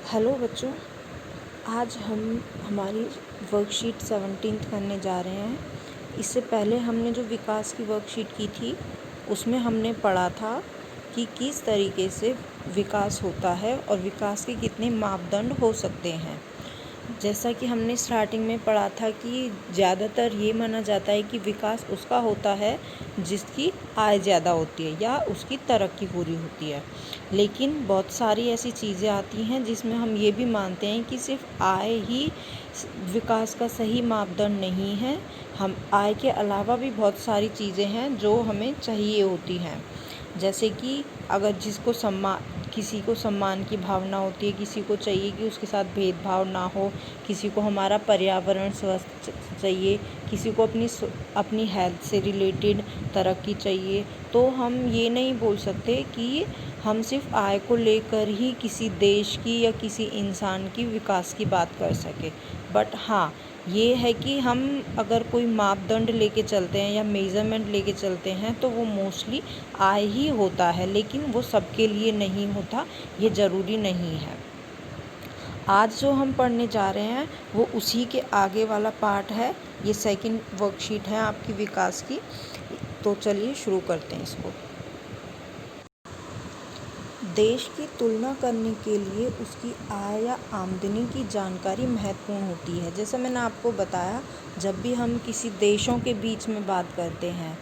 Hello बच्चों, आज हम हमारी वर्कशीट 17 करने जा रहे हैं। इससे पहले हमने जो विकास की वर्कशीट की थी उसमें हमने पढ़ा था कि किस तरीके से विकास होता है और विकास के कितने मापदंड हो सकते हैं। जैसा कि हमने स्टार्टिंग में पढ़ा था कि ज़्यादातर ये माना जाता है कि विकास उसका होता है जिसकी आय ज़्यादा होती है या उसकी तरक्की पूरी होती है। लेकिन बहुत सारी ऐसी चीज़ें आती हैं जिसमें हम ये भी मानते हैं कि सिर्फ आय ही विकास का सही मापदंड नहीं है। हम आय के अलावा भी बहुत सारी चीज़ें हैं जो हमें चाहिए होती हैं। जैसे कि अगर किसी को सम्मान की भावना होती है, किसी को चाहिए कि उसके साथ भेदभाव ना हो, किसी को हमारा पर्यावरण स्वस्थ चाहिए, किसी को अपनी हेल्थ से रिलेटेड तरक्की चाहिए। तो हम ये नहीं बोल सकते कि हम सिर्फ आय को लेकर ही किसी देश की या किसी इंसान की विकास की बात कर सकें। बट हाँ, ये है कि हम अगर कोई मापदंड लेके चलते हैं या मेज़रमेंट लेके चलते हैं तो वो मोस्टली आय ही होता है, लेकिन वो सबके लिए नहीं होता, ये ज़रूरी नहीं है। आज जो हम पढ़ने जा रहे हैं वो उसी के आगे वाला पार्ट है। ये सेकंड वर्कशीट है आपकी विकास की। तो चलिए शुरू करते हैं इसको। देश की तुलना करने के लिए उसकी आय या आमदनी की जानकारी महत्वपूर्ण होती है। जैसे मैंने आपको बताया, जब भी हम किसी देशों के बीच में बात करते हैं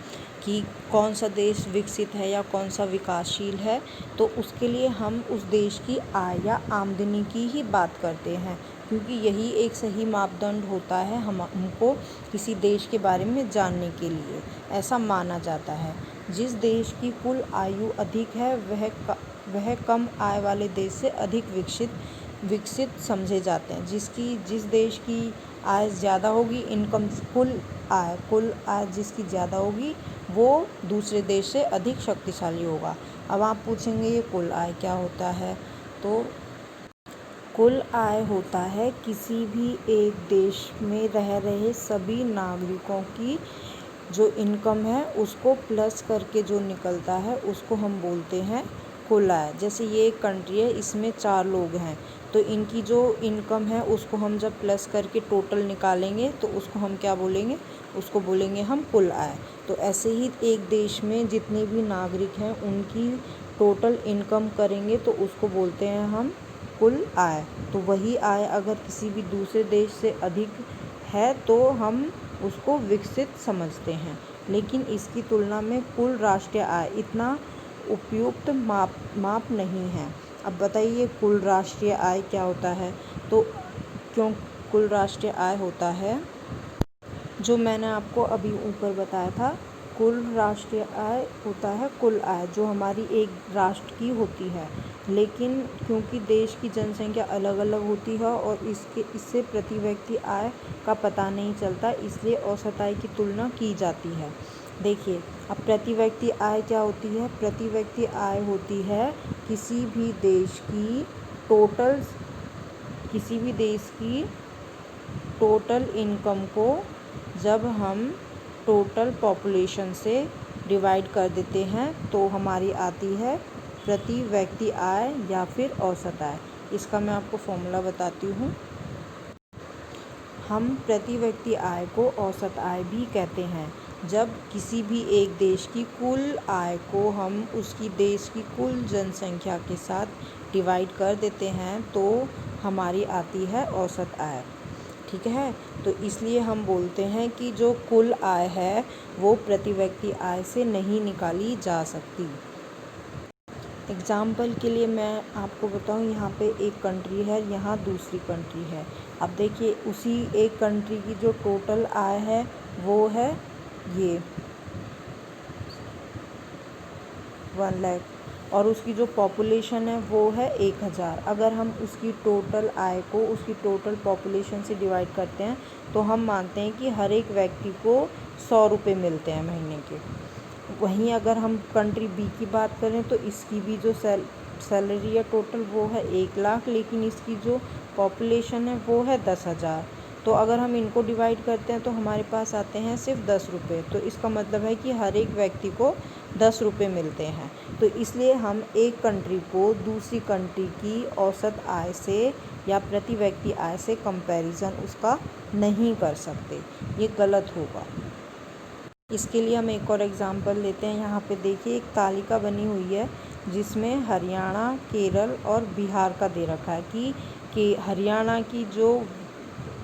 कि कौन सा देश विकसित है या कौन सा विकासशील है, तो उसके लिए हम उस देश की आय या आमदनी की ही बात करते हैं, क्योंकि यही एक सही मापदंड होता है हमको किसी देश के बारे में जानने के लिए। ऐसा माना जाता है। जिस देश की कुल आयु अधिक है वह कम आय वाले देश से अधिक विकसित समझे जाते हैं। जिस देश की आय ज़्यादा होगी, इनकम कुल आय जिसकी ज़्यादा होगी वो दूसरे देश से अधिक शक्तिशाली होगा। अब आप पूछेंगे ये कुल आय क्या होता है? तो कुल आय होता है किसी भी एक देश में रह रहे सभी नागरिकों की जो इनकम है उसको प्लस करके जो निकलता है उसको हम बोलते हैं कुल आय। जैसे ये एक कंट्री है, इसमें 4 लोग हैं, तो इनकी जो इनकम है उसको हम जब प्लस करके टोटल निकालेंगे तो उसको हम क्या बोलेंगे? उसको बोलेंगे हम कुल आय। तो ऐसे ही एक देश में जितने भी नागरिक हैं उनकी टोटल इनकम करेंगे तो उसको बोलते हैं हम कुल आय। तो वही आय अगर किसी भी दूसरे देश से अधिक है तो हम उसको विकसित समझते हैं। लेकिन इसकी तुलना में कुल राष्ट्रीय आय इतना उपयुक्त माप नहीं है। अब बताइए कुल राष्ट्रीय आय क्या होता है? तो क्यों कुल राष्ट्रीय आय होता है, जो मैंने आपको अभी ऊपर बताया था, कुल राष्ट्रीय आय होता है कुल आय जो हमारी एक राष्ट्र की होती है। लेकिन क्योंकि देश की जनसंख्या अलग अलग होती है और इससे प्रति व्यक्ति आय का पता नहीं चलता, इसलिए औसत आय की तुलना की जाती है। देखिए, अब प्रति व्यक्ति आय क्या होती है? प्रति व्यक्ति आय होती है किसी भी देश की टोटल इनकम को जब हम टोटल पॉपुलेशन से डिवाइड कर देते हैं तो हमारी आती है प्रति व्यक्ति आय या फिर औसत आय। इसका मैं आपको फॉर्मूला बताती हूँ। हम प्रति व्यक्ति आय को औसत आय भी कहते हैं। जब किसी भी एक देश की कुल आय को हम उसकी देश की कुल जनसंख्या के साथ डिवाइड कर देते हैं तो हमारी आती है औसत आय। ठीक है, तो इसलिए हम बोलते हैं कि जो कुल आय है वो प्रति व्यक्ति आय से नहीं निकाली जा सकती। एग्ज़ाम्पल के लिए मैं आपको बताऊं, यहाँ पे एक कंट्री है, यहाँ दूसरी कंट्री है। अब देखिए, उसी एक कंट्री की जो टोटल आय है वो है ये 1 लाख और उसकी जो पॉपुलेशन है वो है 1000। अगर हम उसकी टोटल आय को उसकी टोटल पॉपुलेशन से डिवाइड करते हैं तो हम मानते हैं कि हर एक व्यक्ति को 100 रुपये मिलते हैं महीने के। वहीं अगर हम कंट्री बी की बात करें तो इसकी भी जो सैलरी है टोटल वो है 1 लाख, लेकिन इसकी जो पॉपुलेशन है वो है 10,000। तो अगर हम इनको डिवाइड करते हैं तो हमारे पास आते हैं सिर्फ 10 रुपये। तो इसका मतलब है कि हर एक व्यक्ति को ₹10 मिलते हैं। तो इसलिए हम एक कंट्री को दूसरी कंट्री की औसत आय से या प्रति व्यक्ति आय से कंपैरिजन उसका नहीं कर सकते, ये गलत होगा। इसके लिए हम एक और एग्जांपल लेते हैं। यहाँ पे देखिए एक तालिका बनी हुई है जिसमें हरियाणा, केरल और बिहार का दे रखा है कि हरियाणा की जो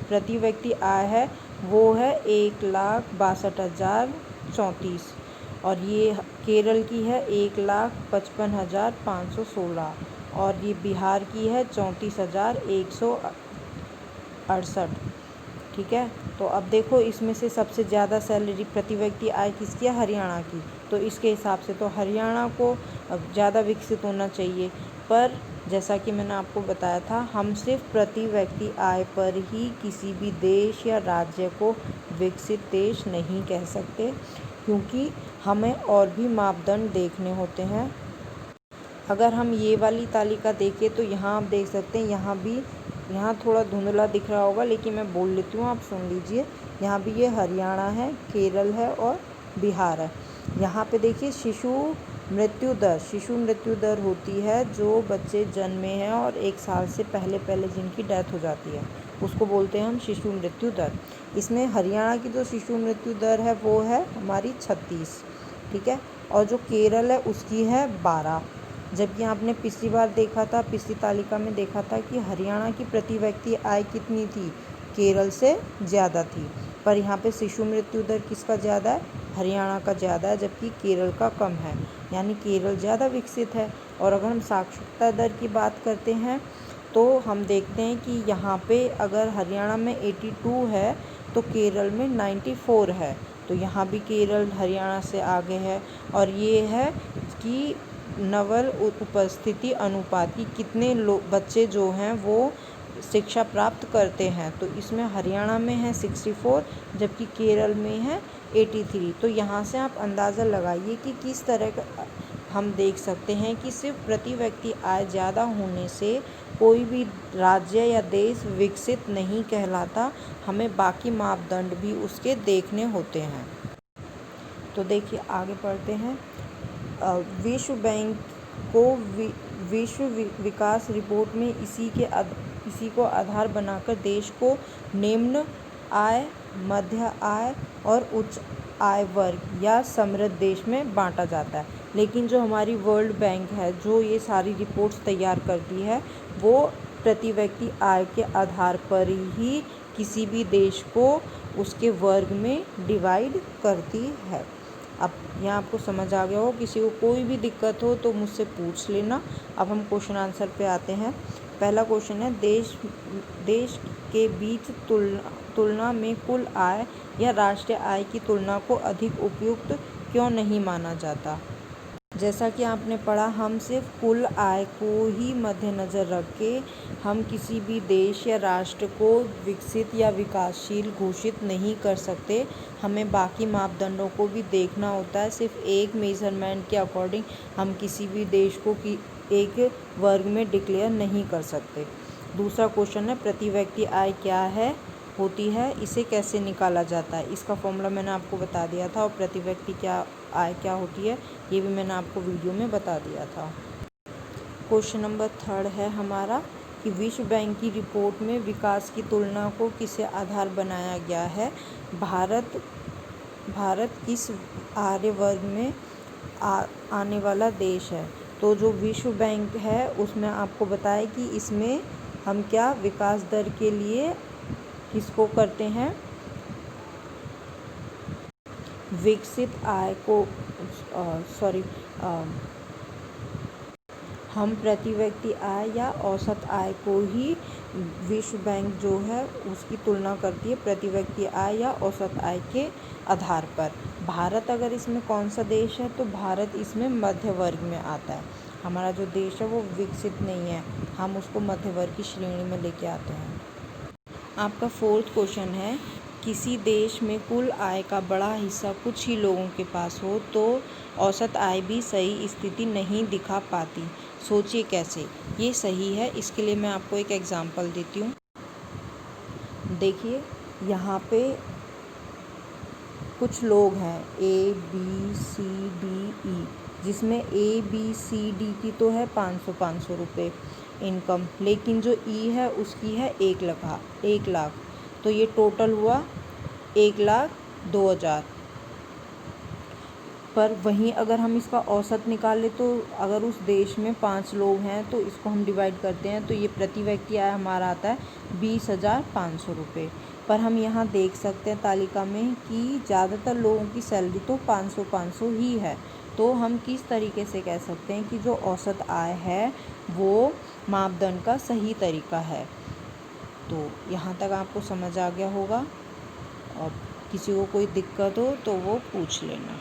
प्रति व्यक्ति आय है वो है 1,62,034 और ये केरल की है 1,55,516 और ये बिहार की है 34,168। ठीक है, तो अब देखो इसमें से सबसे ज़्यादा सैलरी प्रति व्यक्ति आय किसकी है? हरियाणा की। तो इसके हिसाब से तो हरियाणा को ज़्यादा विकसित होना चाहिए, पर जैसा कि मैंने आपको बताया था, हम सिर्फ प्रति व्यक्ति आय पर ही किसी भी देश या राज्य को विकसित देश नहीं कह सकते, क्योंकि हमें और भी मापदंड देखने होते हैं। अगर हम ये वाली तालिका देखें तो यहाँ आप देख सकते हैं, यहाँ थोड़ा धुंधला दिख रहा होगा लेकिन मैं बोल लेती हूँ, आप सुन लीजिए। यहाँ भी ये हरियाणा है, केरल है और बिहार है। यहाँ पे देखिए शिशु मृत्यु दर होती है जो बच्चे जन्मे हैं और 1 साल से पहले जिनकी डेथ हो जाती है, उसको बोलते हैं हम शिशु मृत्यु दर। इसमें हरियाणा की जो शिशु मृत्यु दर है वो है हमारी 36, ठीक है, और जो केरल है उसकी है 12। जबकि आपने पिछली बार देखा था, पिछली तालिका में देखा था कि हरियाणा की प्रति व्यक्ति आय कितनी थी? केरल से ज़्यादा थी, पर यहाँ पे शिशु मृत्यु दर किसका ज़्यादा है? हरियाणा का ज़्यादा है, जबकि केरल का कम है, यानी केरल ज़्यादा विकसित है। और अगर हम साक्षरता दर की बात करते हैं तो हम देखते हैं कि यहाँ पे अगर हरियाणा में 82 है तो केरल में 94 है, तो यहाँ भी केरल हरियाणा से आगे है। और ये है कि नवल उपस्थिति अनुपात की कितने बच्चे जो हैं वो शिक्षा प्राप्त करते हैं, तो इसमें हरियाणा में है 64 जबकि केरल में है 83। तो यहाँ से आप अंदाज़ा लगाइए कि किस तरह का हम देख सकते हैं कि सिर्फ प्रति व्यक्ति आय ज़्यादा होने से कोई भी राज्य या देश विकसित नहीं कहलाता, हमें बाकी मापदंड भी उसके देखने होते हैं। तो देखिए आगे बढ़ते हैं। विश्व बैंक को विश्व विकास रिपोर्ट में इसी को आधार बनाकर देश को निम्न आय, मध्य आय और उच्च आय वर्ग या समृद्ध देश में बांटा जाता है। लेकिन जो हमारी वर्ल्ड बैंक है जो ये सारी रिपोर्ट्स तैयार करती है, वो प्रति व्यक्ति आय के आधार पर ही किसी भी देश को उसके वर्ग में डिवाइड करती है। अब यहाँ आपको समझ आ गया हो, किसी को कोई भी दिक्कत हो तो मुझसे पूछ लेना। अब हम क्वेश्चन आंसर पे आते हैं। पहला क्वेश्चन है, देश के बीच तुलना में कुल आय या राष्ट्रीय आय की तुलना को अधिक उपयुक्त क्यों नहीं माना जाता? जैसा कि आपने पढ़ा, हम सिर्फ कुल आय को ही मद्देनज़र रख के हम किसी भी देश या राष्ट्र को विकसित या विकासशील घोषित नहीं कर सकते, हमें बाकी मापदंडों को भी देखना होता है। सिर्फ एक मेज़रमेंट के अकॉर्डिंग हम किसी भी देश को एक वर्ग में डिक्लेयर नहीं कर सकते। दूसरा क्वेश्चन है, प्रति व्यक्ति आय क्या होती है, इसे कैसे निकाला जाता है? इसका फॉर्मूला मैंने आपको बता दिया था, और प्रति व्यक्ति आय क्या होती है ये भी मैंने आपको वीडियो में बता दिया था। क्वेश्चन नंबर 3 है हमारा कि विश्व बैंक की रिपोर्ट में विकास की तुलना को किसे आधार बनाया गया है? भारत किस आय वर्ग में आने वाला देश है? तो जो विश्व बैंक है उसमें आपको बताया कि इसमें हम क्या विकास दर के लिए किसको करते हैं? विकसित आय को हम प्रति व्यक्ति आय या औसत आय को ही विश्व बैंक जो है उसकी तुलना करती है प्रति व्यक्ति आय या औसत आय के आधार पर। भारत अगर इसमें कौन सा देश है, तो भारत इसमें मध्य वर्ग में आता है। हमारा जो देश है वो विकसित नहीं है, हम उसको मध्य वर्ग की श्रेणी में लेके आते हैं। आपका 4th क्वेश्चन है, किसी देश में कुल आय का बड़ा हिस्सा कुछ ही लोगों के पास हो तो औसत आय भी सही स्थिति नहीं दिखा पाती, सोचिए कैसे? ये सही है। इसके लिए मैं आपको एक एग्जांपल देती हूँ। देखिए यहाँ पे कुछ लोग हैं ABCDE, जिसमें ABCD की तो है 500 रुपये इनकम, लेकिन जो E है उसकी है 1 लाख। तो ये टोटल हुआ 1,02,000। पर वहीं अगर हम इसका औसत निकालें तो अगर उस देश में 5 लोग हैं तो इसको हम डिवाइड करते हैं तो ये प्रति व्यक्ति आय हमारा आता है 20,500 रुपये। पर हम यहाँ देख सकते हैं तालिका में कि ज़्यादातर लोगों की सैलरी तो 500 ही है। तो हम किस तरीके से कह सकते हैं कि जो औसत आय है वो मापदंड का सही तरीका है। तो यहाँ तक आपको समझ आ गया होगा, और किसी को कोई दिक्कत हो तो वो पूछ लेना।